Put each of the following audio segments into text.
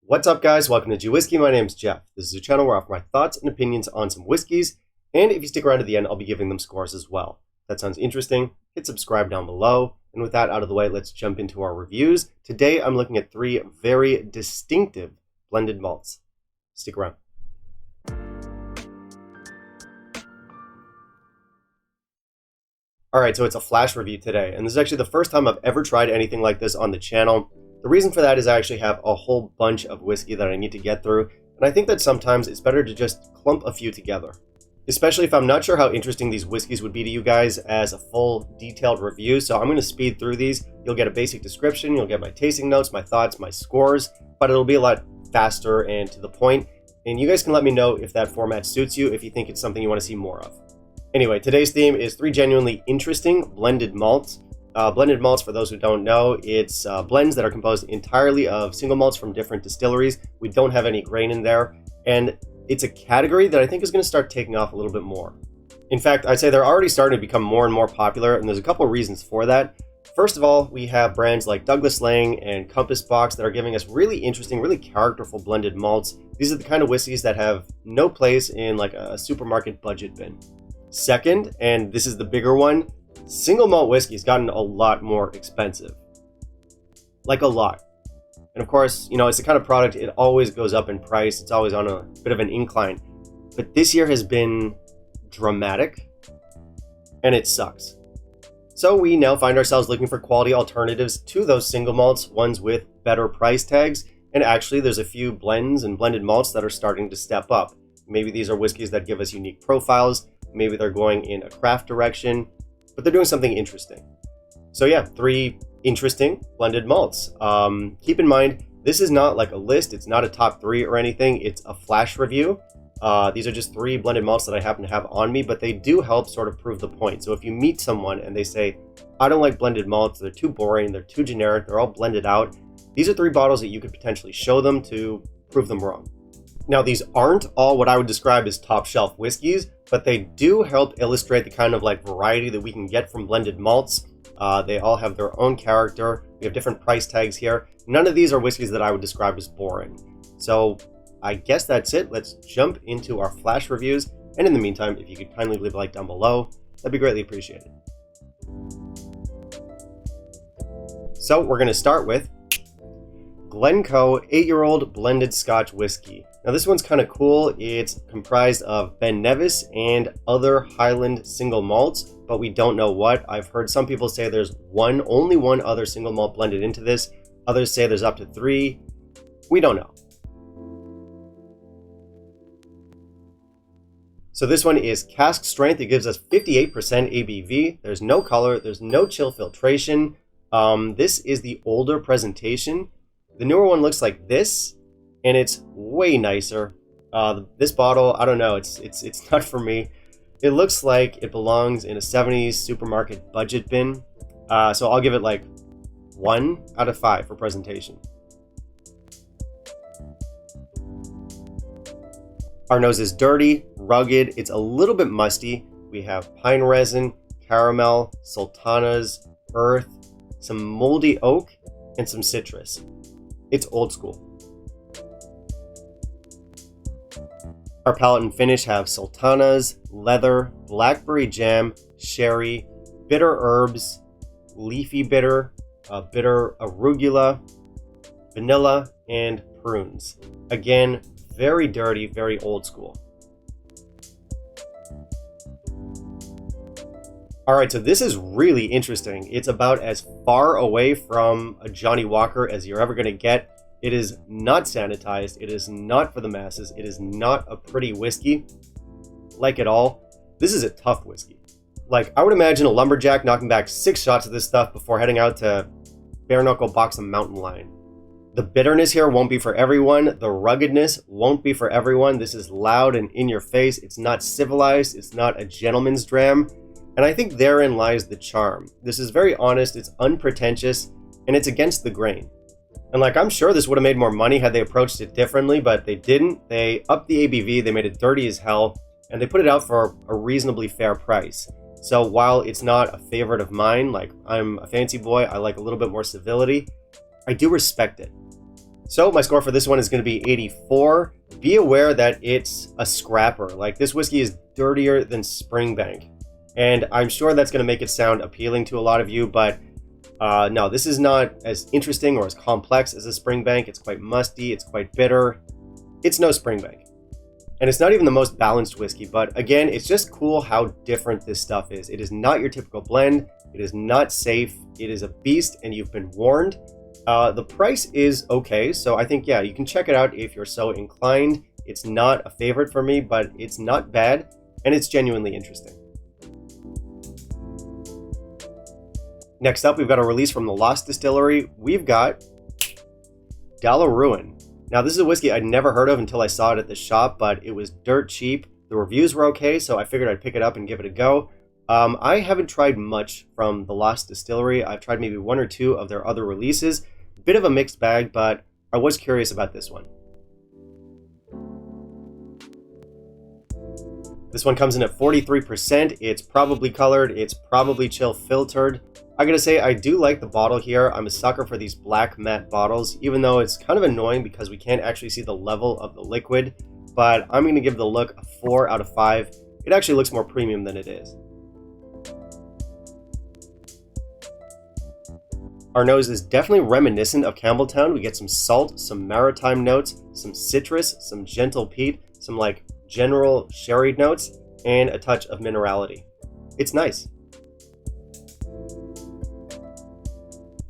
What's up, guys? Welcome to Gwhisky. My name's Jeff. This is a channel where I offer my thoughts and opinions on some whiskeys, and if you stick around to the end, I'll be giving them scores as well. If that sounds interesting, hit subscribe down below. And with that out of the way, let's jump into our reviews. Today, I'm looking at three very distinctive blended malts. Stick around. Alright, so it's a flash review today, and this is actually the first time I've ever tried anything like this on the channel. The reason for that is I actually have a whole bunch of whiskey that I need to get through, and I think that sometimes it's better to just clump a few together. Especially if I'm not sure how interesting these whiskeys would be to you guys as a full, detailed review, so I'm going to speed through these. You'll get a basic description, you'll get my tasting notes, my thoughts, my scores, but it'll be a lot faster and to the point, and you guys can let me know if that format suits you, if you think it's something you want to see more of. Anyway, today's theme is three genuinely interesting blended malts. Blended malts, for those who don't know, it's blends that are composed entirely of single malts from different distilleries. We don't have any grain in there, and it's a category that I think is going to start taking off a little bit more. In fact, I'd say they're already starting to become more and more popular, and there's a couple of reasons for that. First of all, we have brands like Douglas Laing and Compass Box that are giving us really interesting, really characterful blended malts. These are the kind of whiskeys that have no place in like a supermarket budget bin. Second, and this is the bigger one, single malt whiskey has gotten a lot more expensive. Like a lot. And of course, you know, it's the kind of product, it always goes up in price. It's always on a bit of an incline. But this year has been dramatic, and it sucks. So we now find ourselves looking for quality alternatives to those single malts, ones with better price tags. And actually, there's a few blends and blended malts that are starting to step up. Maybe these are whiskeys that give us unique profiles. Maybe they're going in a craft direction, but they're doing something interesting. So yeah, three interesting blended malts. Keep in mind, this is not like a list. It's not a top three or anything. It's a flash review. These are just three blended malts that I happen to have on me, but they do help sort of prove the point. So if you meet someone and they say, I don't like blended malts, they're too boring, they're too generic, they're all blended out, these are three bottles that you could potentially show them to prove them wrong. Now, these aren't all what I would describe as top shelf whiskeys, but they do help illustrate the kind of like variety that we can get from blended malts. They all have their own character. We have different price tags here. None of these are whiskeys that I would describe as boring. So I guess that's it. Let's jump into our flash reviews. And in the meantime, if you could kindly leave a like down below, that'd be greatly appreciated. So we're going to start with Glencoe 8-year-old blended Scotch whiskey. Now this one's kind of cool. It's comprised of Ben Nevis and other Highland single malts, but we don't know what. I've heard some people say there's only one other single malt blended into this. Others say there's up to three. We don't know. So this one is cask strength. It gives us 58% ABV. There's no color. There's no chill filtration. This is the older presentation. The newer one looks like this, and it's way nicer. This bottle, I don't know, it's not for me. It looks like it belongs in a 70s supermarket budget bin. So I'll give it like 1 out of 5 for presentation. Our nose is dirty, rugged, it's a little bit musty. We have pine resin, caramel, sultanas, earth, some moldy oak, and some citrus. It's old school. Our palate and finish have sultanas, leather, blackberry jam, sherry, bitter herbs, leafy bitter, bitter arugula, vanilla, and prunes. Again, very dirty, very old school. Alright, so this is really interesting. It's about as far away from a Johnny Walker as you're ever going to get. It is not sanitized. It is not for the masses. It is not a pretty whiskey, like at all. This is a tough whiskey. Like, I would imagine a lumberjack knocking back 6 shots of this stuff before heading out to bare knuckle box a mountain lion. The bitterness here won't be for everyone. The ruggedness won't be for everyone. This is loud and in your face. It's not civilized. It's not a gentleman's dram. And I think therein lies the charm. This is very honest, it's unpretentious, and it's against the grain. And like, I'm sure this would have made more money had they approached it differently, but they didn't. They upped the ABV, they made it dirty as hell, and they put it out for a reasonably fair price. So while it's not a favorite of mine, like I'm a fancy boy, I like a little bit more civility, I do respect it. So my score for this one is going to be 84. Be aware that it's a scrapper. Like, this whiskey is dirtier than Springbank. And I'm sure that's going to make it sound appealing to a lot of you, but no, this is not as interesting or as complex as a Springbank. It's quite musty, it's quite bitter. It's no Springbank. And it's not even the most balanced whiskey, but again, it's just cool how different this stuff is. It is not your typical blend. It is not safe. It is a beast, and you've been warned. The price is okay, so I think, yeah, you can check it out if you're so inclined. It's not a favorite for me, but it's not bad, and it's genuinely interesting. Next up, we've got a release from the Lost Distillery. We've got Dalaruan. Now, this is a whiskey I'd never heard of until I saw it at the shop, but it was dirt cheap. The reviews were okay, so I figured I'd pick it up and give it a go. I haven't tried much from the Lost Distillery. I've tried maybe one or two of their other releases. A bit of a mixed bag, but I was curious about this one. This one comes in at 43%. It's probably colored. It's probably chill filtered. I gotta say, I do like the bottle here. I'm a sucker for these black matte bottles, even though it's kind of annoying because we can't actually see the level of the liquid. But I'm gonna give the look a 4 out of 5. It actually looks more premium than it is. Our nose is definitely reminiscent of Campbelltown. We get some salt, some maritime notes, some citrus, some gentle peat, some like general sherry notes, and a touch of minerality. It's nice.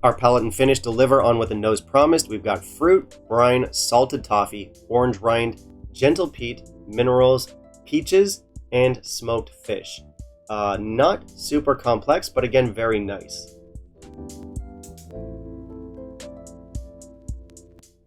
Our palate and finish deliver on what the nose promised. We've got fruit, brine, salted toffee, orange rind, gentle peat, minerals, peaches, and smoked fish. Not super complex, but again, very nice.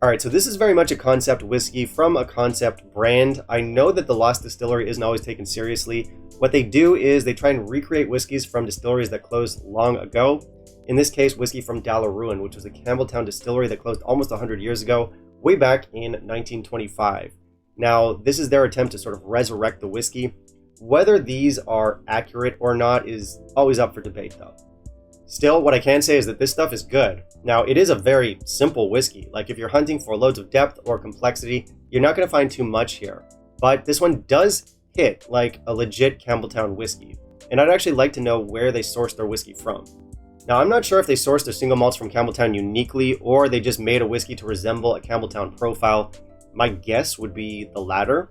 Alright, so this is very much a concept whiskey from a concept brand. I know that the Lost Distillery isn't always taken seriously. What they do is they try and recreate whiskeys from distilleries that closed long ago. In this case, whiskey from Dalaruan, which was a Campbelltown distillery that closed almost 100 years ago, way back in 1925. Now, this is their attempt to sort of resurrect the whiskey. Whether these are accurate or not is always up for debate, though. Still, what I can say is that this stuff is good. Now, it is a very simple whiskey. Like, if you're hunting for loads of depth or complexity, you're not going to find too much here. But this one does hit like a legit Campbelltown whiskey. And I'd actually like to know where they sourced their whiskey from. Now, I'm not sure if they sourced their single malts from Campbelltown uniquely, or they just made a whiskey to resemble a Campbelltown profile. My guess would be the latter.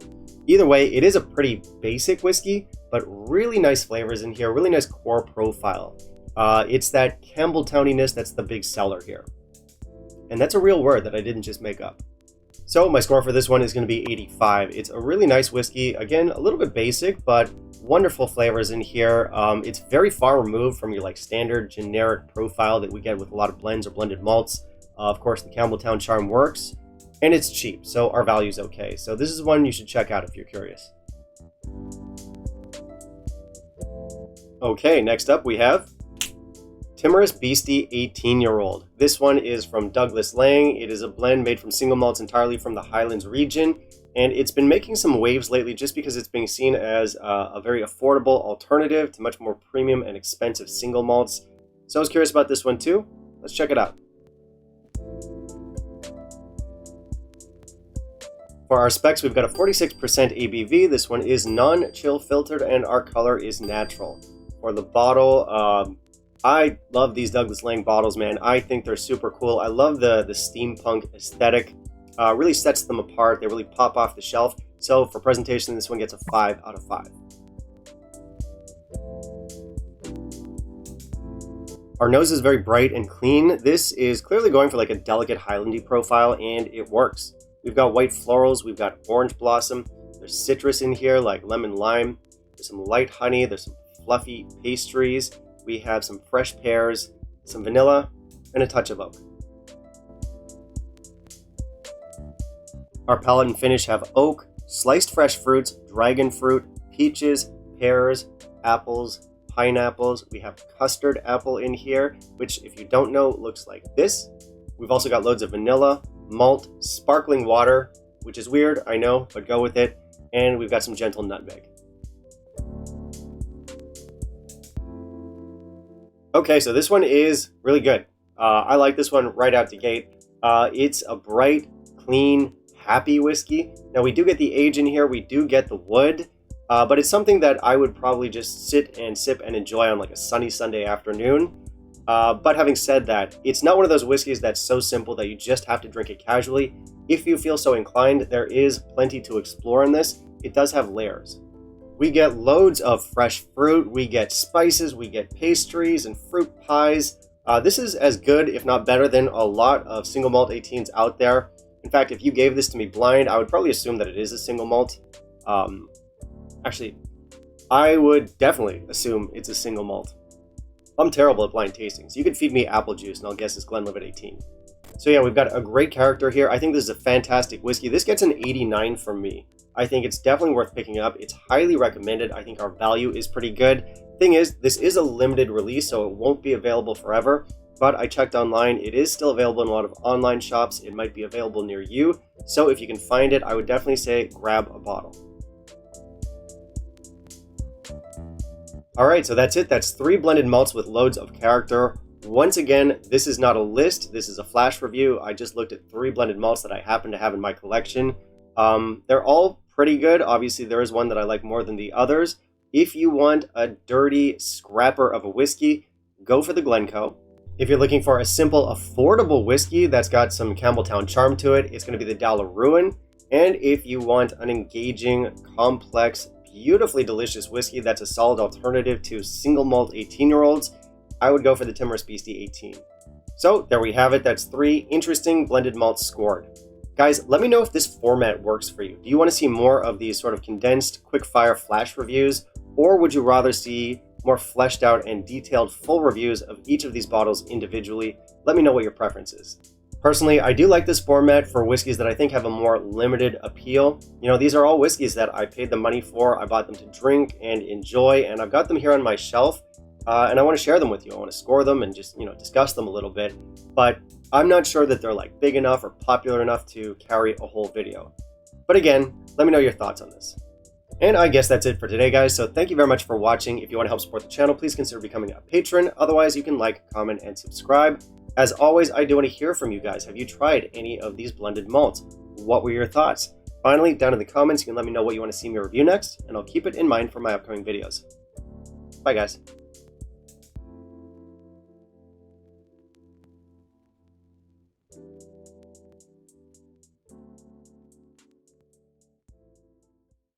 Either way, it is a pretty basic whiskey, but really nice flavors in here, really nice core profile. It's that Campbelltowniness that's the big seller here. And that's a real word that I didn't just make up. So my score for this one is going to be 85. It's a really nice whiskey. Again, a little bit basic, but wonderful flavors in here. It's very far removed from your like standard generic profile that we get with a lot of blends or blended malts. Of course, the Campbelltown charm works, and it's cheap, so our value's okay. So this is one you should check out if you're curious. Okay, next up we have Timorous Beastie 18-year-old. This one is from Douglas Laing. It is a blend made from single malts entirely from the Highlands region, and it's been making some waves lately just because it's being seen as a very affordable alternative to much more premium and expensive single malts. So I was curious about this one too. Let's check it out. For our specs, we've got a 46% ABV. This one is non-chill filtered, and our color is natural. For the bottle, I love these Douglas Laing bottles, man. I think they're super cool. I love the steampunk aesthetic. Really sets them apart. They really pop off the shelf. So for presentation, this one gets a 5 out of 5. Our nose is very bright and clean. This is clearly going for like a delicate Highlandy profile, and it works. We've got white florals. We've got orange blossom. There's citrus in here like lemon lime. There's some light honey. There's some fluffy pastries. We have some fresh pears, some vanilla, and a touch of oak. Our palate and finish have oak, sliced fresh fruits, dragon fruit, peaches, pears, apples, pineapples. We have custard apple in here, which if you don't know, looks like this. We've also got loads of vanilla, malt, sparkling water, which is weird, I know, but go with it. And we've got some gentle nutmeg. Okay, so this one is really good. I like this one right out the gate. It's a bright, clean, happy whiskey. Now we do get the age in here, we do get the wood, but it's something that I would probably just sit and sip and enjoy on like a sunny Sunday afternoon. But having said that, it's not one of those whiskeys that's so simple that you just have to drink it casually. If you feel so inclined, there is plenty to explore in this. It does have layers. We get loads of fresh fruit, we get spices, we get pastries and fruit pies. This is as good, if not better, than a lot of single malt 18s out there. In fact, if you gave this to me blind, I would probably assume that it is a single malt. Actually, I would definitely assume it's a single malt. I'm terrible at blind tastings. You could feed me apple juice and I'll guess it's Glenlivet 18. So yeah, we've got a great character here. I think this is a fantastic whiskey. This gets an 89 from me. I think it's definitely worth picking up. It's highly recommended. I think our value is pretty good. Thing is, this is a limited release, so it won't be available forever. But I checked online. It is still available in a lot of online shops. It might be available near you. So if you can find it, I would definitely say grab a bottle. Alright, so that's it. That's 3 blended malts with loads of character. Once again, this is not a list. This is a flash review. I just looked at 3 blended malts that I happen to have in my collection. They're all pretty good. Obviously, there is one that I like more than the others. If you want a dirty scrapper of a whiskey, go for the Glencoe. If you're looking for a simple, affordable whiskey that's got some Campbelltown charm to it, it's going to be the Dalaruan. And if you want an engaging, complex, beautifully delicious whiskey that's a solid alternative to single malt 18-year-olds, I would go for the Timorous Beastie 18. So there we have it. That's 3 interesting blended malts scored. Guys, let me know if this format works for you. Do you want to see more of these sort of condensed, quick-fire flash reviews, or would you rather see more fleshed out and detailed full reviews of each of these bottles individually? Let me know what your preference is. Personally, I do like this format for whiskeys that I think have a more limited appeal. You know, these are all whiskeys that I paid the money for, I bought them to drink and enjoy, and I've got them here on my shelf, and I want to share them with you. I want to score them and just, discuss them a little bit, but I'm not sure that they're like big enough or popular enough to carry a whole video. But again, let me know your thoughts on this. And I guess that's it for today, guys. So thank you very much for watching. If you want to help support the channel, please consider becoming a patron. Otherwise, you can like, comment, and subscribe. As always, I do want to hear from you guys. Have you tried any of these blended malts? What were your thoughts? Finally, down in the comments, you can let me know what you want to see me review next, and I'll keep it in mind for my upcoming videos. Bye, guys.